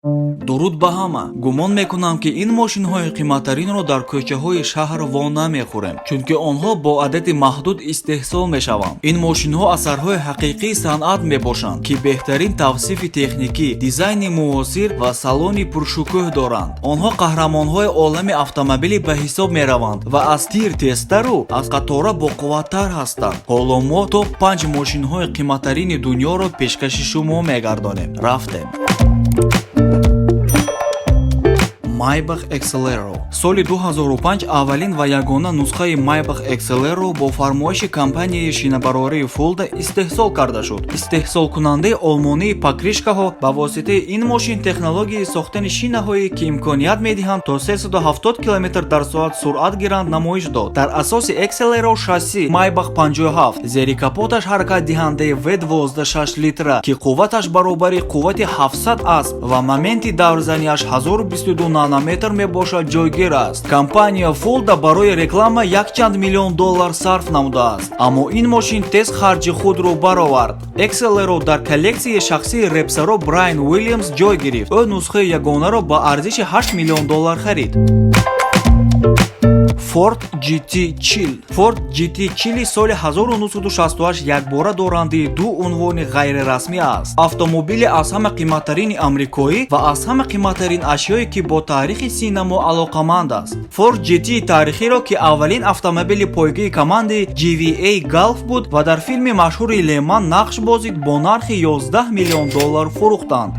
дуруд ба ҳама. гумон мекунам ки ин мошинҳои қимматтаринро дар кӯчаҳои шаҳр во намехӯрем, чунки онҳо бо адади маҳдуд истеҳсол мешаванд. ин мошинҳо асарҳои ҳақиқии санъат мебошанд, ки беҳтарин тавсифи техникӣ, дизайни муосир ва салони пуршукӯҳ доранд. онҳо қаҳрамонҳои олами автомобилӣ ба ҳисоб мераванд ва аз тир тезтару аз қатора боқувваттар ҳастанд. ҳоло мо топ 5 мошинҳои қимматтарини дунёро пешкаши шумо мегардонем. рафтем. Maybach Exelero. соли 2005 аввалин ва ягона нусхаи Maybach Exelero бо фармоиши компанияи шинабарории Fulda истеҳсол карда шуд. истеҳсолкунандаи олмонии покришкаҳо ба воситаи ин мошин технологияи сохтани шинаҳое ки имконият медиҳанд то 370 км/соат суръат гиранд намоиш дод. дар асоси Exelero шасси Maybach 57 зери капоташ ҳаракатдиҳандаи V12 6 литра ки қувваташ баробари қуввати 700 асп ва моменти даврзаниаш 1022 нанометр мебошад ҷойгир аст. компания Fulda барои реклама $1 миллион сарф намудааст, аммо ин мошин тез харҷи худро баровард. Exelero дар коллексияи шахсии репсаро Брайан Уильямс ҷой гирифт. ӯ нусхаи ягонаро ба арзиши $8 миллион харид. Ford GT Chill. Ford GT Chill соли 1968 якбора дорандии ду унвони ғайрирасмӣ аст. автомобили аз ҳама қимматтарини амрикоӣ ва аз ҳама қимматтарин ашёе ки бо таърихи синемо алоқаманд аст. Ford GT таърихиро ки аввалин автомобили пойгаи командаи GVA Golf буд ва дар филми машҳури Le Mans нақш бозид бо нархи $11 миллион фурӯхтанд.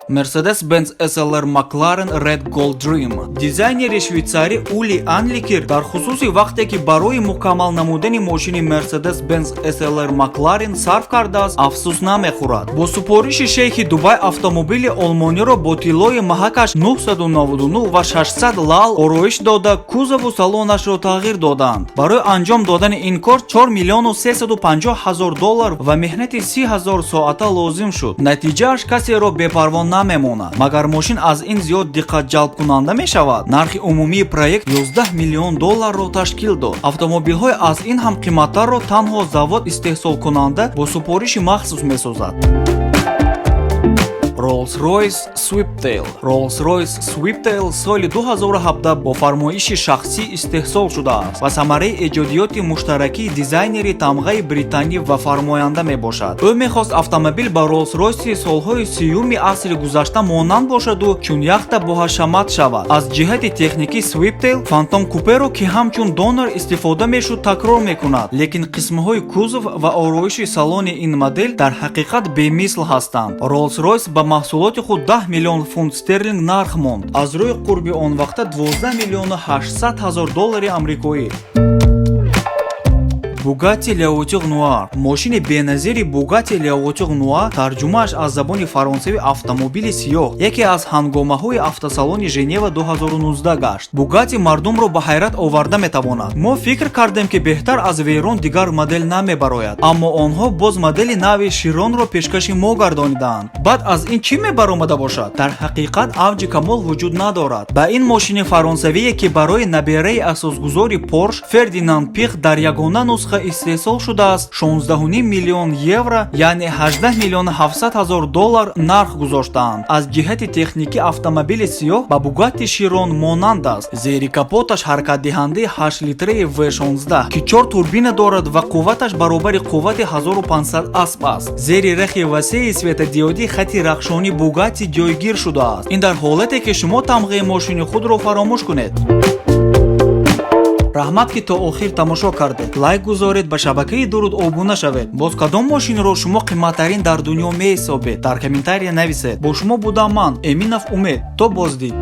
Mercedes-Benz SLR McLaren Red Gold Dream. дизайнери швейтсарӣ Ули Анликер дар хусуси вақте ки барои мукаммал намудани мошини Mercedes-Benz SLR McLaren сарф кардааст, афсус намехӯрад. бо супориши шейхи Дубай автомобили олмониро бо тиллои маҳакаш 999 ва 600 лал ороиш дода, кузову салонашро тағйир доданд. барои анҷом додани ин кор $4 миллион $350,000 ва меҳнати 30,000 соата лозим шуд. натиҷааш касеро бепарво намемонад. магар мошин аз ин зиёд диққатҷалбкунанда мешавад? нархи умумии проект $11 миллион ташкил дод. автомобилҳои аз ин ҳам қимматтарро танҳо завод истеҳсолкунанда бо супориши махсус месозад. Rolls-Royce Swiftail. Rolls-Royce Swiftail соли 2017 бо фармоиши шахсӣ истеҳсол шудааст ва самараи эҷодиёти муштаракии дизайнери тамғаи британӣ ва фармоянда мебошад. ӯ мехост автомобил ба Rolls-Royce солҳои 30-юми асри гузашта монанд бошаду чун яхта боҳашамат шавад. аз ҷиҳати техникӣ Swiftail Phantom Coupeро ки ҳамчун донор истифода мешуд такрор мекунад, лекин қисмҳои кузов ва ороиши салони ин модел дар ҳақиқат бемисл ҳастанд. Rolls-Royce ба маҳсулоти худ $10 миллион стерлинг нарх монд, аз рӯи қурби он вақта $12 миллион $800,000 амрикоӣ. Bugatti Leotur Noir. мошини беназири Bugatti Leotur Noir тарҷумааш аз забони фаронсавӣ автомобили сиёҳ яке аз ҳангомаҳои автосалони Женева 2019 гашт. Bugatti мардумро ба ҳайрат оварда метавонад. мо фикр кардем ки беҳтар аз Veyron дигар модел намебарояд, аммо онҳо боз модели нави Chironро пешкаши мо гардонидаанд. баъд аз ин чӣ мебаромада бошад? дар ҳақиқат авҷи камол вуҷуд надорад. ба ин мошини фаронсавие ки барои набераи асосгузори Porsche Ferdinand Piëch дар ягона нусха истеҳсол шудааст, $16.5 миллион яъне $18 миллион $700,000 нарх гузоштаанд. аз ҷиҳати техникӣ автомобили сиёҳ ба Bugatti Chiron монанд аст. зери капоташ ҳаракатдиҳандаи 8 литраи V16 ки 4 турбина дорад ва қувваташ баробари қуввати 1500 асп аст. зери рахи васеи светодиодӣ хати рахшони Bugatti ҷойгир шудааст. ин дар ҳолате ки шумо тамғаи мошини худро фаромӯш кунед. раҳмат ки то охир тамошо кардед. лайк гузоред, ба шабакаи дуруд обуна шавед. боз кадом мошинро шумо қимматтарин дар дунё меҳисобед? дар комментария нависед. бо шумо будам ман Эминов Умед. То боздид.